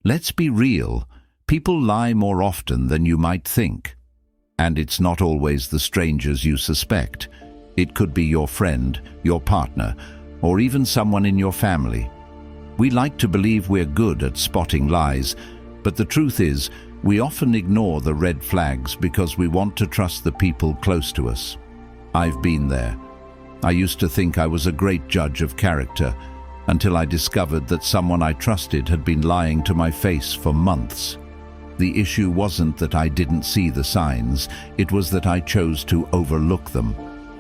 Let's be real. People lie more often than you might think. And it's not always the strangers you suspect. It could be your friend, your partner, or even someone in your family. We like to believe we're good at spotting lies, but the truth is, we often ignore the red flags because we want to trust the people close to us. I've been there. I used to think I was a great judge of character until I discovered that someone I trusted had been lying to my face for months. The issue wasn't that I didn't see the signs, it was that I chose to overlook them.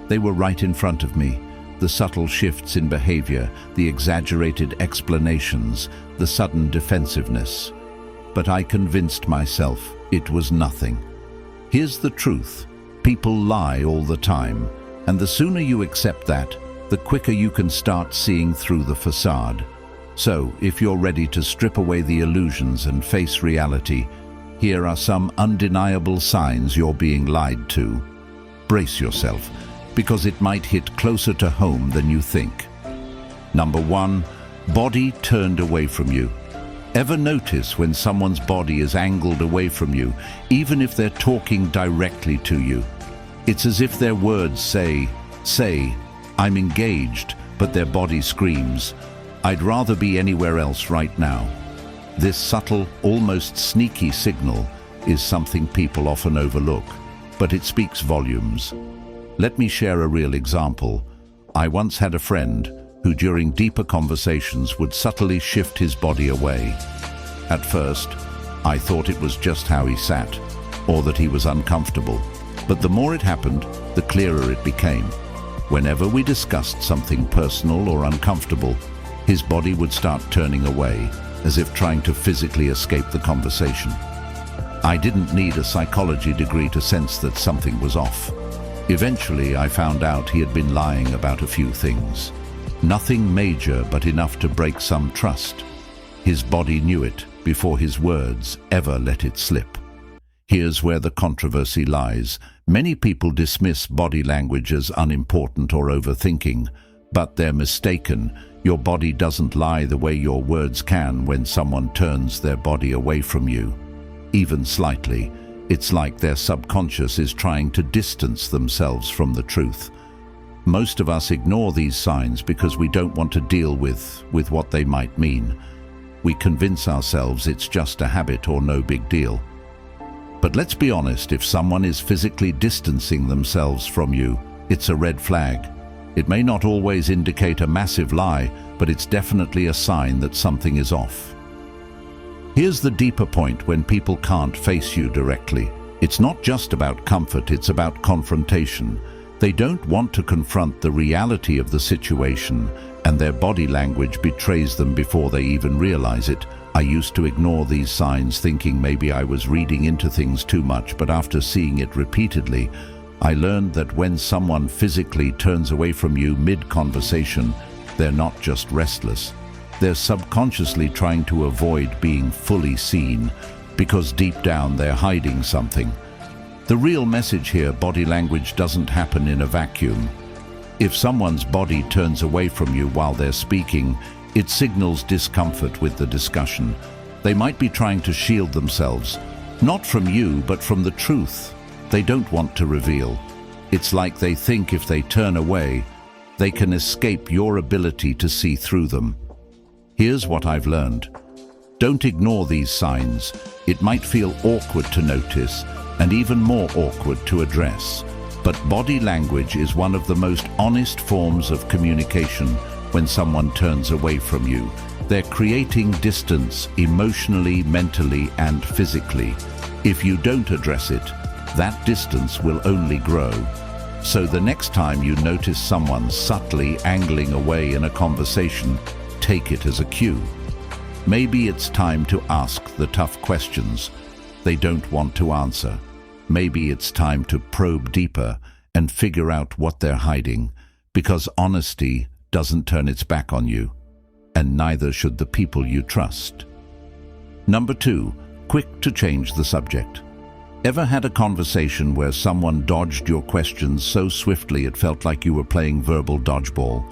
They were right in front of me. The subtle shifts in behavior, the exaggerated explanations, the sudden defensiveness. But I convinced myself it was nothing. Here's the truth. People lie all the time, and the sooner you accept that, the quicker you can start seeing through the facade. So, if you're ready to strip away the illusions and face reality, here are some undeniable signs you're being lied to. Brace yourself, because it might hit closer to home than you think. Number 1, body turned away from you. Ever notice when someone's body is angled away from you, even if they're talking directly to you? It's as if their words say, I'm engaged, but their body screams, I'd rather be anywhere else right now. This subtle, almost sneaky signal is something people often overlook, but it speaks volumes. Let me share a real example. I once had a friend who during deeper conversations would subtly shift his body away. At first, I thought it was just how he sat, or that he was uncomfortable. But the more it happened, the clearer it became. Whenever we discussed something personal or uncomfortable, his body would start turning away, as if trying to physically escape the conversation. I didn't need a psychology degree to sense that something was off. Eventually, I found out he had been lying about a few things. Nothing major, but enough to break some trust. His body knew it before his words ever let it slip. Here's where the controversy lies. Many people dismiss body language as unimportant or overthinking, but they're mistaken. Your body doesn't lie the way your words can when someone turns their body away from you. Even slightly, it's like their subconscious is trying to distance themselves from the truth. Most of us ignore these signs because we don't want to deal with what they might mean. We convince ourselves it's just a habit or no big deal. But let's be honest, if someone is physically distancing themselves from you, it's a red flag. It may not always indicate a massive lie, but it's definitely a sign that something is off. Here's the deeper point when people can't face you directly. It's not just about comfort, it's about confrontation. They don't want to confront the reality of the situation, and their body language betrays them before they even realize it. I used to ignore these signs thinking maybe I was reading into things too much, but after seeing it repeatedly, I learned that when someone physically turns away from you mid-conversation, they're not just restless. They're subconsciously trying to avoid being fully seen, because deep down they're hiding something. The real message here, body language doesn't happen in a vacuum. If someone's body turns away from you while they're speaking, it signals discomfort with the discussion. They might be trying to shield themselves, not from you, but from the truth they don't want to reveal. It's like they think if they turn away, they can escape your ability to see through them. Here's what I've learned. Don't ignore these signs. It might feel awkward to notice, and even more awkward to address. But body language is one of the most honest forms of communication. When someone turns away from you, they're creating distance emotionally, mentally, and physically. If you don't address it, that distance will only grow. So the next time you notice someone subtly angling away in a conversation, take it as a cue. Maybe it's time to ask the tough questions they don't want to answer. Maybe it's time to probe deeper and figure out what they're hiding, because honesty doesn't turn its back on you, and neither should the people you trust. Number 2, quick to change the subject. Ever had a conversation where someone dodged your questions so swiftly it felt like you were playing verbal dodgeball?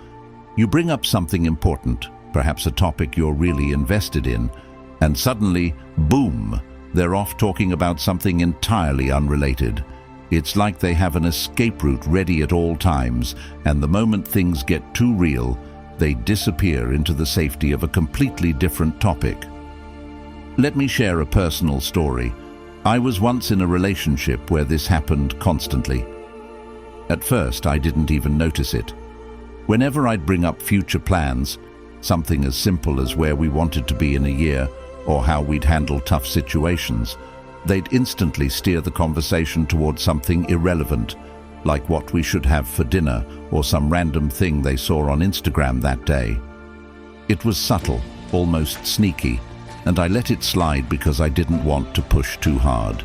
You bring up something important, perhaps a topic you're really invested in, And suddenly, boom, they're off talking about something entirely unrelated. It's like they have an escape route ready at all times, and the moment things get too real, they disappear into the safety of a completely different topic. Let me share a personal story. I was once in a relationship where this happened constantly. At first, I didn't even notice it. Whenever I'd bring up future plans, something as simple as where we wanted to be in a year or how we'd handle tough situations, they'd instantly steer the conversation towards something irrelevant, like what we should have for dinner or some random thing they saw on Instagram that day. It was subtle, almost sneaky, and I let it slide because I didn't want to push too hard.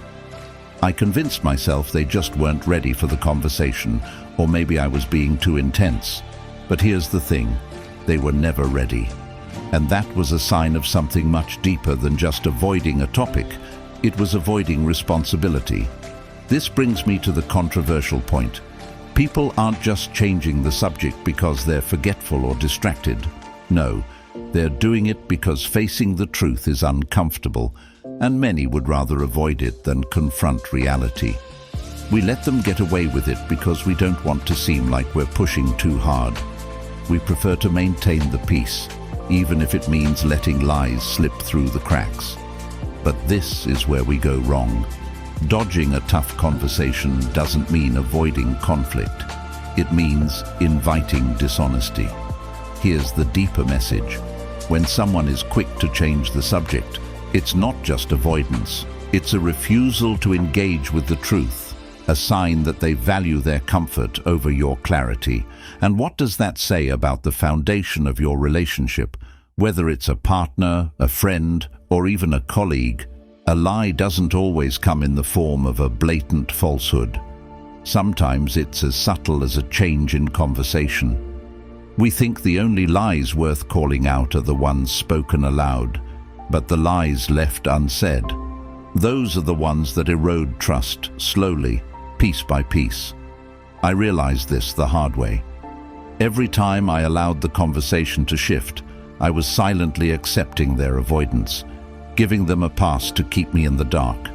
I convinced myself they just weren't ready for the conversation, or maybe I was being too intense. But here's the thing, they were never ready. And that was a sign of something much deeper than just avoiding a topic. It was avoiding responsibility. This brings me to the controversial point. People aren't just changing the subject because they're forgetful or distracted. No, they're doing it because facing the truth is uncomfortable, and many would rather avoid it than confront reality. We let them get away with it because we don't want to seem like we're pushing too hard. We prefer to maintain the peace, even if it means letting lies slip through the cracks. But this is where we go wrong. Dodging a tough conversation doesn't mean avoiding conflict. It means inviting dishonesty. Here's the deeper message. When someone is quick to change the subject, it's not just avoidance. It's a refusal to engage with the truth, a sign that they value their comfort over your clarity. And what does that say about the foundation of your relationship? Whether it's a partner, a friend, or even a colleague, a lie doesn't always come in the form of a blatant falsehood. Sometimes it's as subtle as a change in conversation. We think the only lies worth calling out are the ones spoken aloud, but the lies left unsaid, those are the ones that erode trust slowly, piece by piece. I realized this the hard way. Every time I allowed the conversation to shift, I was silently accepting their avoidance, giving them a pass to keep me in the dark.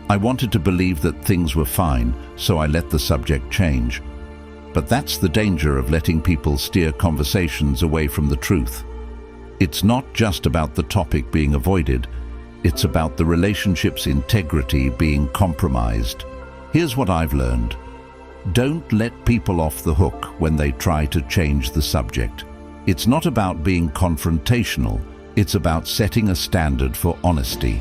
I wanted to believe that things were fine, so I let the subject change. But that's the danger of letting people steer conversations away from the truth. It's not just about the topic being avoided, it's about the relationship's integrity being compromised. Here's what I've learned. Don't let people off the hook when they try to change the subject. It's not about being confrontational, it's about setting a standard for honesty.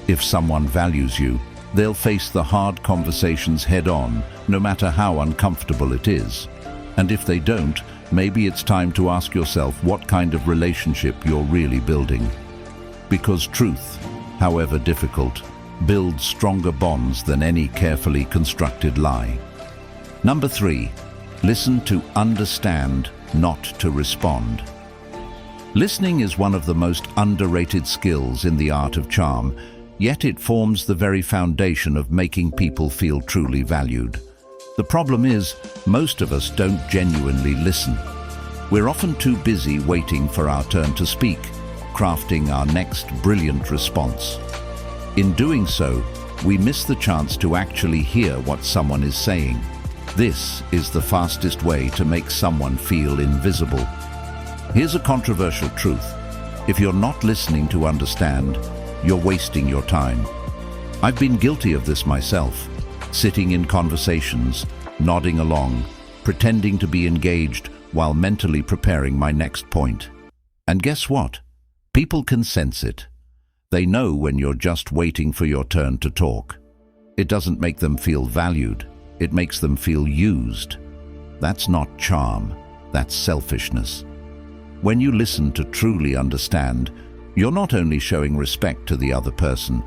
If someone values you, they'll face the hard conversations head-on, no matter how uncomfortable it is. And if they don't, maybe it's time to ask yourself what kind of relationship you're really building. Because truth, however difficult, builds stronger bonds than any carefully constructed lie. Number 3, listen to understand, not to respond. Listening is one of the most underrated skills in the art of charm, yet it forms the very foundation of making people feel truly valued. The problem is, most of us don't genuinely listen. We're often too busy waiting for our turn to speak, crafting our next brilliant response. In doing so, we miss the chance to actually hear what someone is saying. This is the fastest way to make someone feel invisible. Here's a controversial truth. If you're not listening to understand, you're wasting your time. I've been guilty of this myself, sitting in conversations, nodding along, pretending to be engaged while mentally preparing my next point. And guess what? People can sense it. They know when you're just waiting for your turn to talk. It doesn't make them feel valued. It makes them feel used. That's not charm. That's selfishness. When you listen to truly understand, you're not only showing respect to the other person,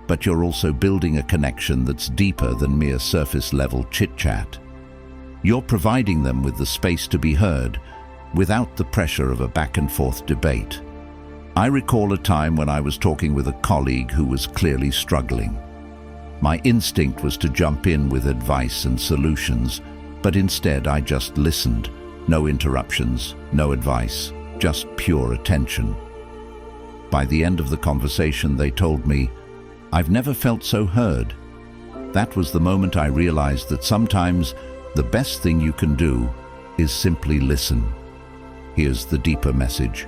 but you're also building a connection that's deeper than mere surface-level chit-chat. You're providing them with the space to be heard, without the pressure of a back-and-forth debate. I recall a time when I was talking with a colleague who was clearly struggling. My instinct was to jump in with advice and solutions, but instead I just listened. No interruptions, no advice, just pure attention. By the end of the conversation, they told me, "I've never felt so heard." That was the moment I realized that sometimes the best thing you can do is simply listen. Here's the deeper message.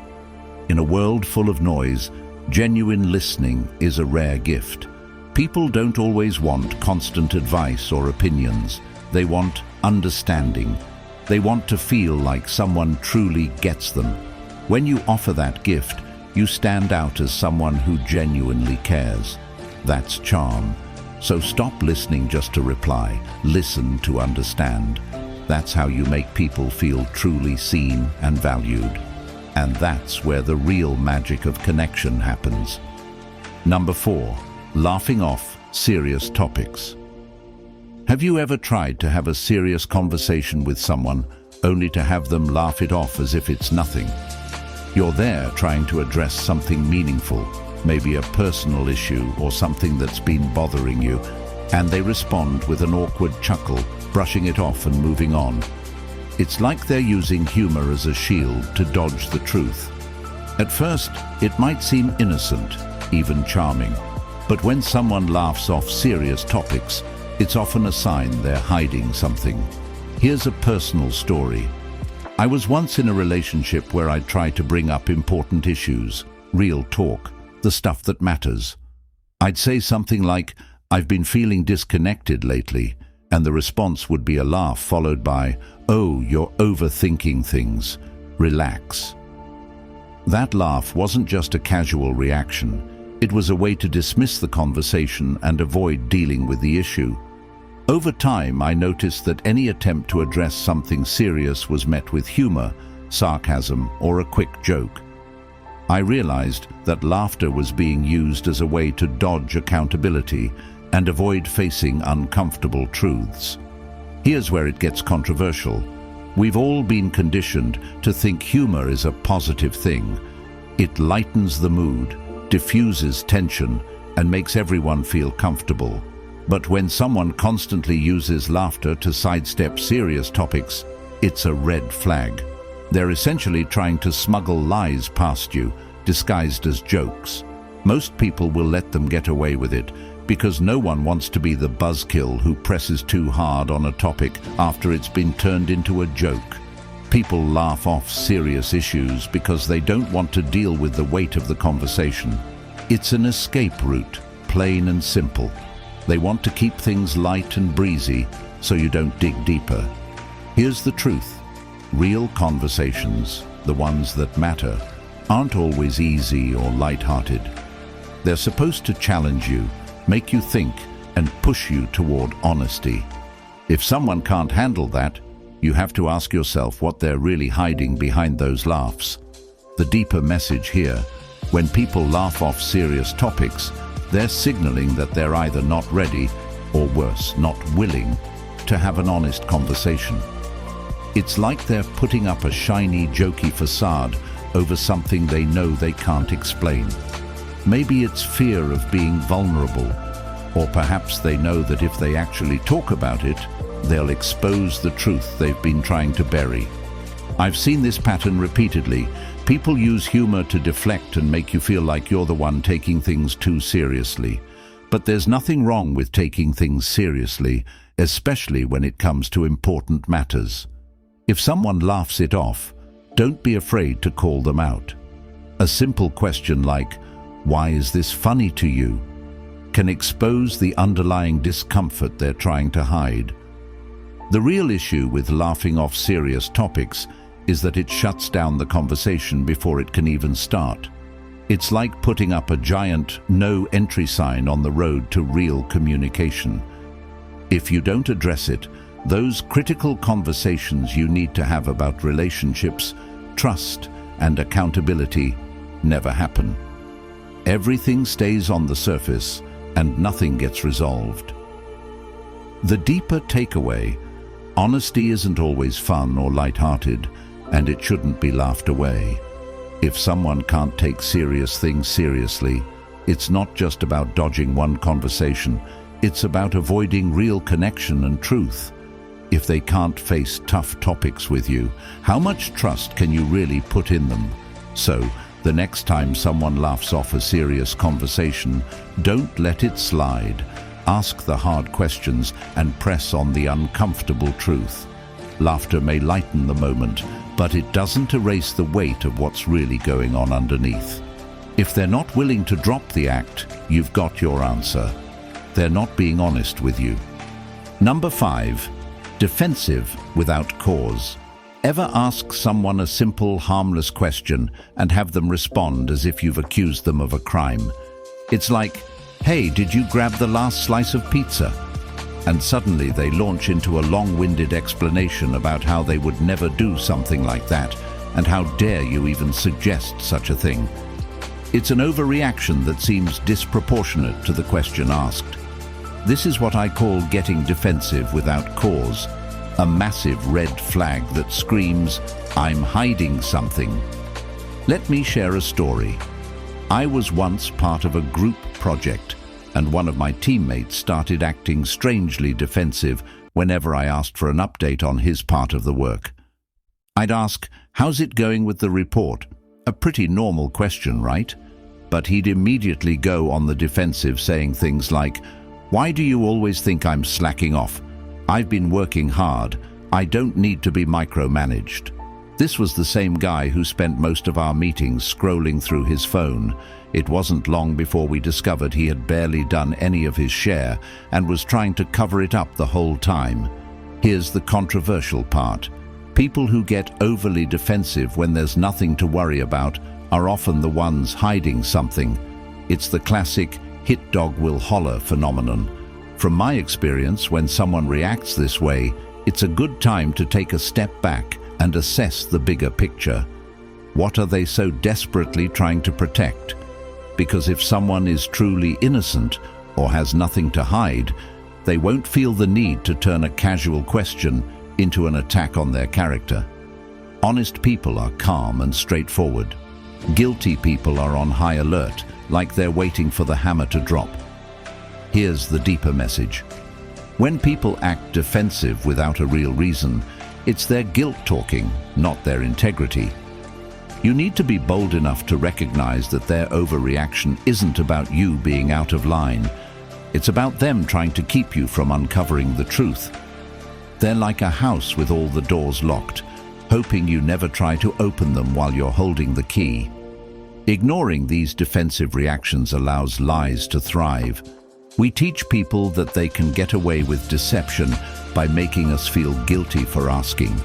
In a world full of noise, genuine listening is a rare gift. People don't always want constant advice or opinions. They want understanding. They want to feel like someone truly gets them. When you offer that gift, you stand out as someone who genuinely cares. That's charm. So stop listening just to reply. Listen to understand. That's how you make people feel truly seen and valued. And that's where the real magic of connection happens. Number 4, laughing off serious topics. Have you ever tried to have a serious conversation with someone only to have them laugh it off as if it's nothing? You're there trying to address something meaningful, maybe a personal issue or something that's been bothering you, and they respond with an awkward chuckle, brushing it off and moving on. It's like they're using humor as a shield to dodge the truth. At first, it might seem innocent, even charming, but when someone laughs off serious topics, it's often a sign they're hiding something. Here's a personal story. I was once in a relationship where I tried to bring up important issues, real talk, the stuff that matters. I'd say something like, "I've been feeling disconnected lately," and the response would be a laugh followed by, "Oh, you're overthinking things. Relax." That laugh wasn't just a casual reaction. It was a way to dismiss the conversation and avoid dealing with the issue. Over time, I noticed that any attempt to address something serious was met with humor, sarcasm, or a quick joke. I realized that laughter was being used as a way to dodge accountability and avoid facing uncomfortable truths. Here's where it gets controversial. We've all been conditioned to think humor is a positive thing. It lightens the mood, diffuses tension, and makes everyone feel comfortable. But when someone constantly uses laughter to sidestep serious topics, it's a red flag. They're essentially trying to smuggle lies past you, disguised as jokes. Most people will let them get away with it, because no one wants to be the buzzkill who presses too hard on a topic after it's been turned into a joke. People laugh off serious issues because they don't want to deal with the weight of the conversation. It's an escape route, plain and simple. They want to keep things light and breezy so you don't dig deeper. Here's the truth. Real conversations, the ones that matter, aren't always easy or light-hearted. They're supposed to challenge you, make you think, and push you toward honesty. If someone can't handle that, you have to ask yourself what they're really hiding behind those laughs. The deeper message here, when people laugh off serious topics, they're signaling that they're either not ready, or worse, not willing, to have an honest conversation. It's like they're putting up a shiny, jokey facade over something they know they can't explain. Maybe it's fear of being vulnerable, or perhaps they know that if they actually talk about it, they'll expose the truth they've been trying to bury. I've seen this pattern repeatedly. People use humor to deflect and make you feel like you're the one taking things too seriously. But there's nothing wrong with taking things seriously, especially when it comes to important matters. If someone laughs it off, don't be afraid to call them out. A simple question like, "Why is this funny to you?" can expose the underlying discomfort they're trying to hide. The real issue with laughing off serious topics is that it shuts down the conversation before it can even start. It's like putting up a giant no entry sign on the road to real communication. If you don't address it, those critical conversations you need to have about relationships, trust, and accountability never happen. Everything stays on the surface and nothing gets resolved. The deeper takeaway: honesty isn't always fun or light-hearted, and it shouldn't be laughed away. If someone can't take serious things seriously, it's not just about dodging one conversation, it's about avoiding real connection and truth. If they can't face tough topics with you, how much trust can you really put in them? So, The next time someone laughs off a serious conversation, don't let it slide. Ask the hard questions and press on the uncomfortable truth. Laughter may lighten the moment, but it doesn't erase the weight of what's really going on underneath. If they're not willing to drop the act, you've got your answer. They're not being honest with you. Number 5, defensive without cause. Ever ask someone a simple, harmless question and have them respond as if you've accused them of a crime? It's like, "Hey, did you grab the last slice of pizza?" And suddenly they launch into a long-winded explanation about how they would never do something like that, and how dare you even suggest such a thing. It's an overreaction that seems disproportionate to the question asked. This is what I call getting defensive without cause, a massive red flag that screams, "I'm hiding something." Let me share a story. I was once part of a group project, and one of my teammates started acting strangely defensive whenever I asked for an update on his part of the work. I'd ask, "How's it going with the report?" A pretty normal question, right? But he'd immediately go on the defensive, saying things like, "Why do you always think I'm slacking off? I've been working hard. I don't need to be micromanaged." This was the same guy who spent most of our meetings scrolling through his phone. It wasn't long before we discovered he had barely done any of his share and was trying to cover it up the whole time. Here's the controversial part. People who get overly defensive when there's nothing to worry about are often the ones hiding something. It's the classic "hit dog will holler" phenomenon. From my experience, when someone reacts this way, it's a good time to take a step back and assess the bigger picture. What are they so desperately trying to protect? Because if someone is truly innocent or has nothing to hide, they won't feel the need to turn a casual question into an attack on their character. Honest people are calm and straightforward. Guilty people are on high alert, like they're waiting for the hammer to drop. Here's the deeper message. When people act defensive without a real reason, it's their guilt talking, not their integrity. You need to be bold enough to recognize that their overreaction isn't about you being out of line. It's about them trying to keep you from uncovering the truth. They're like a house with all the doors locked, hoping you never try to open them while you're holding the key. Ignoring these defensive reactions allows lies to thrive. We teach people that they can get away with deception by making us feel guilty for asking.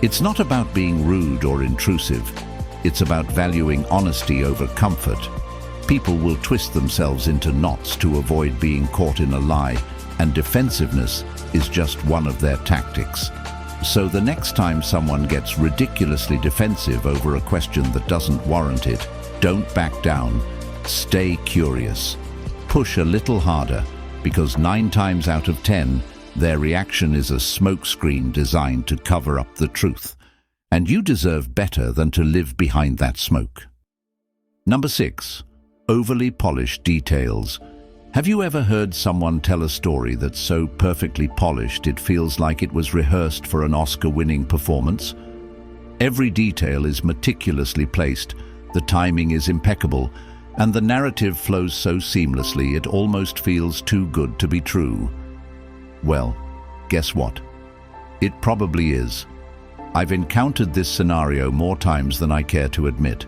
It's not about being rude or intrusive. It's about valuing honesty over comfort. People will twist themselves into knots to avoid being caught in a lie, and defensiveness is just one of their tactics. So the next time someone gets ridiculously defensive over a question that doesn't warrant it, don't back down. Stay curious. Push a little harder, because 9 times out of 10, their reaction is a smokescreen designed to cover up the truth. And you deserve better than to live behind that smoke. Number 6, overly polished details. Have you ever heard someone tell a story that's so perfectly polished it feels like it was rehearsed for an Oscar-winning performance? Every detail is meticulously placed, the timing is impeccable, and the narrative flows so seamlessly it almost feels too good to be true. Well, guess what? It probably is. I've encountered this scenario more times than I care to admit.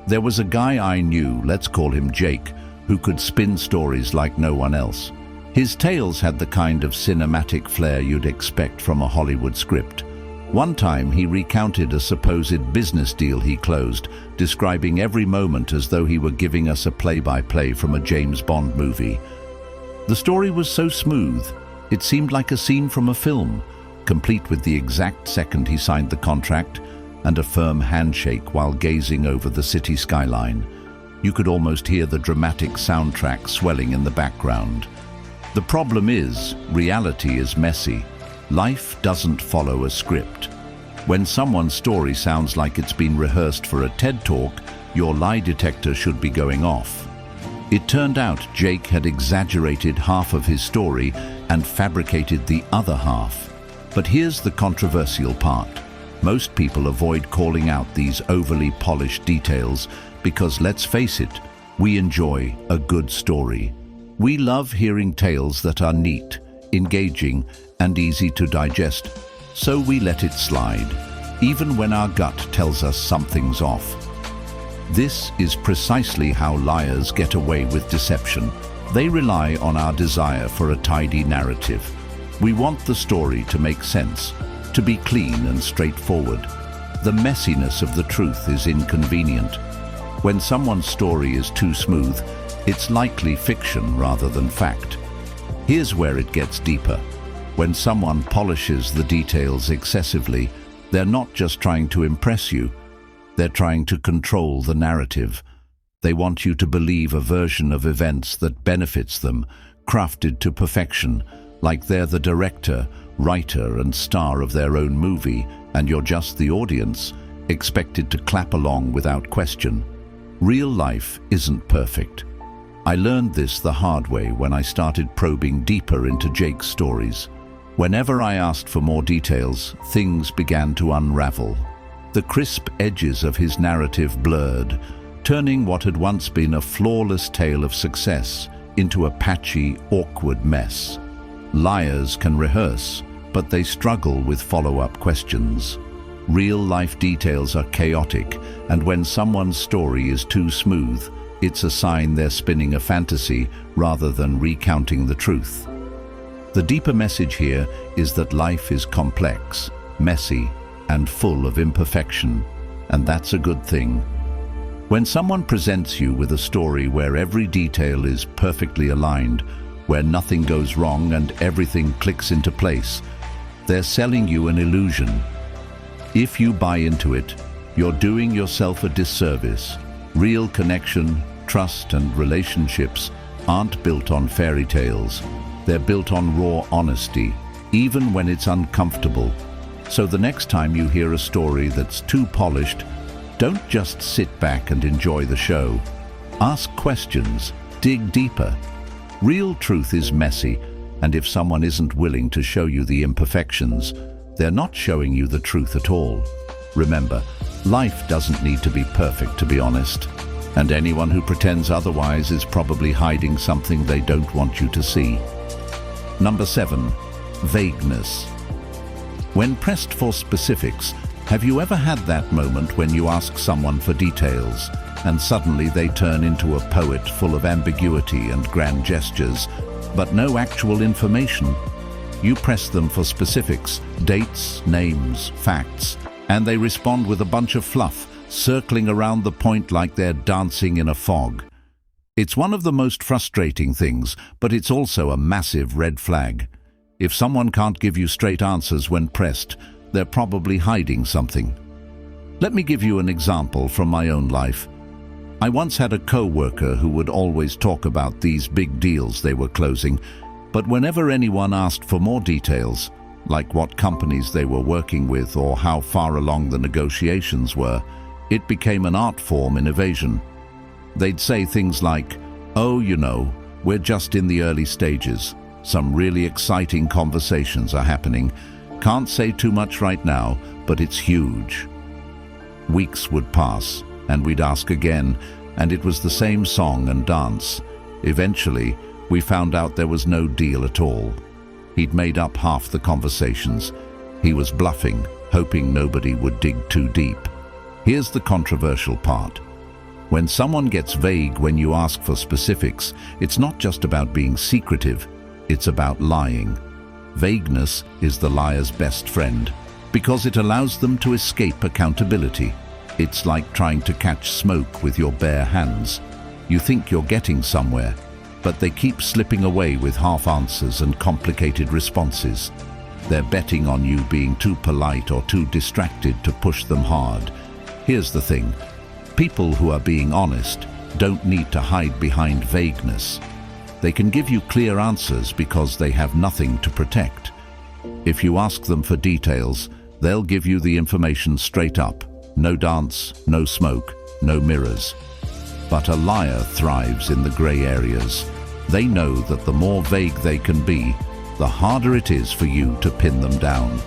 There was a guy I knew, let's call him Jake, who could spin stories like no one else. His tales had the kind of cinematic flair you'd expect from a Hollywood script. One time he recounted a supposed business deal he closed, describing every moment as though he were giving us a play-by-play from a James Bond movie. The story was so smooth, it seemed like a scene from a film, complete with the exact second he signed the contract and a firm handshake while gazing over the city skyline. You could almost hear the dramatic soundtrack swelling in the background. The problem is, reality is messy. Life doesn't follow a script. When someone's story sounds like it's been rehearsed for a TED Talk, your lie detector should be going off. It turned out Jake had exaggerated half of his story and fabricated the other half. But here's the controversial part. Most people avoid calling out these overly polished details because, let's face it, we enjoy a good story. We love hearing tales that are neat, engaging, and easy to digest, so we let it slide, even when our gut tells us something's off. This is precisely how liars get away with deception. They rely on our desire for a tidy narrative. We want the story to make sense, to be clean and straightforward. The messiness of the truth is inconvenient. When someone's story is too smooth, it's likely fiction rather than fact. Here's where it gets deeper. When someone polishes the details excessively, they're not just trying to impress you, they're trying to control the narrative. They want you to believe a version of events that benefits them, crafted to perfection, like they're the director, writer, and star of their own movie, and you're just the audience, expected to clap along without question. Real life isn't perfect. I learned this the hard way when I started probing deeper into Jake's stories. Whenever I asked for more details, things began to unravel. The crisp edges of his narrative blurred, turning what had once been a flawless tale of success into a patchy, awkward mess. Liars can rehearse, but they struggle with follow-up questions. Real-life details are chaotic, and when someone's story is too smooth, it's a sign they're spinning a fantasy rather than recounting the truth. The deeper message here is that life is complex, messy, and full of imperfection, and that's a good thing. When someone presents you with a story where every detail is perfectly aligned, where nothing goes wrong and everything clicks into place, they're selling you an illusion. If you buy into it, you're doing yourself a disservice. Real connection, trust, and relationships aren't built on fairy tales. They're built on raw honesty, even when it's uncomfortable. So the next time you hear a story that's too polished, don't just sit back and enjoy the show. Ask questions, dig deeper. Real truth is messy, and if someone isn't willing to show you the imperfections, they're not showing you the truth at all. Remember, life doesn't need to be perfect, to be honest, and anyone who pretends otherwise is probably hiding something they don't want you to see. Number 7, vagueness. When pressed for specifics, have you ever had that moment when you ask someone for details, and suddenly they turn into a poet full of ambiguity and grand gestures, but no actual information? You press them for specifics, dates, names, facts, and they respond with a bunch of fluff, circling around the point like they're dancing in a fog. It's one of the most frustrating things, but it's also a massive red flag. If someone can't give you straight answers when pressed, they're probably hiding something. Let me give you an example from my own life. I once had a co-worker who would always talk about these big deals they were closing, but whenever anyone asked for more details, like what companies they were working with or how far along the negotiations were, it became an art form in evasion. They'd say things like, "Oh, you know, we're just in the early stages. Some really exciting conversations are happening. Can't say too much right now, but it's huge." Weeks would pass, and we'd ask again, and it was the same song and dance. Eventually, we found out there was no deal at all. He'd made up half the conversations. He was bluffing, hoping nobody would dig too deep. Here's the controversial part. When someone gets vague when you ask for specifics, it's not just about being secretive, it's about lying. Vagueness is the liar's best friend, because it allows them to escape accountability. It's like trying to catch smoke with your bare hands. You think you're getting somewhere, but they keep slipping away with half answers and complicated responses. They're betting on you being too polite or too distracted to push them hard. Here's the thing. People who are being honest don't need to hide behind vagueness. They can give you clear answers because they have nothing to protect. If you ask them for details, they'll give you the information straight up. No dance, no smoke, no mirrors. But a liar thrives in the gray areas. They know that the more vague they can be, the harder it is for you to pin them down.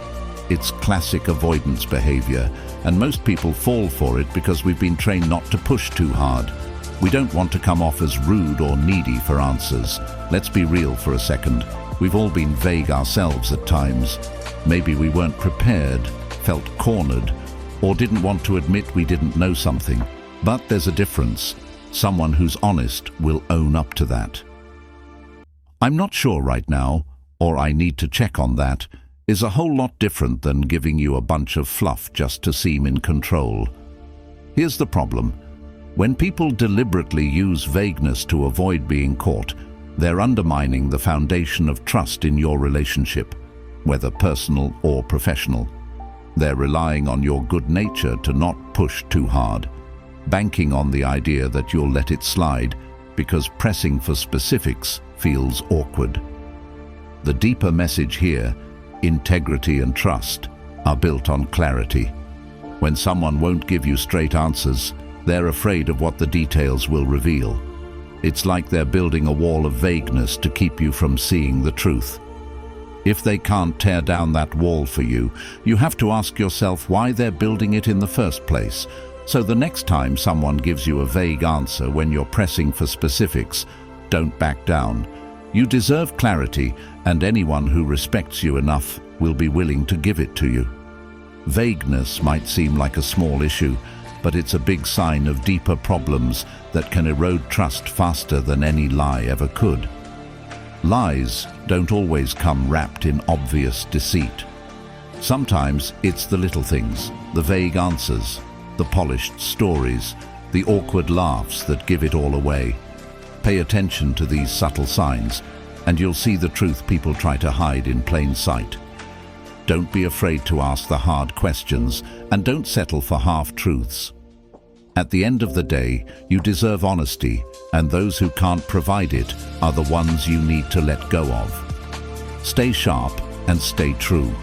It's classic avoidance behavior, and most people fall for it because we've been trained not to push too hard. We don't want to come off as rude or needy for answers. Let's be real for a second. We've all been vague ourselves at times. Maybe we weren't prepared, felt cornered, or didn't want to admit we didn't know something. But there's a difference. Someone who's honest will own up to that. "I'm not sure right now," or "I need to check on that," is a whole lot different than giving you a bunch of fluff just to seem in control. Here's the problem. When people deliberately use vagueness to avoid being caught, they're undermining the foundation of trust in your relationship, whether personal or professional. They're relying on your good nature to not push too hard, banking on the idea that you'll let it slide because pressing for specifics feels awkward. The deeper message here, integrity and trust, are built on clarity. When someone won't give you straight answers, they're afraid of what the details will reveal. It's like they're building a wall of vagueness to keep you from seeing the truth. If they can't tear down that wall for you, you have to ask yourself why they're building it in the first place. So the next time someone gives you a vague answer when you're pressing for specifics, don't back down. You deserve clarity, and anyone who respects you enough will be willing to give it to you. Vagueness might seem like a small issue, but it's a big sign of deeper problems that can erode trust faster than any lie ever could. Lies don't always come wrapped in obvious deceit. Sometimes it's the little things, the vague answers, the polished stories, the awkward laughs that give it all away. Pay attention to these subtle signs, and you'll see the truth people try to hide in plain sight. Don't be afraid to ask the hard questions, and don't settle for half-truths. At the end of the day, you deserve honesty, and those who can't provide it are the ones you need to let go of. Stay sharp and stay true.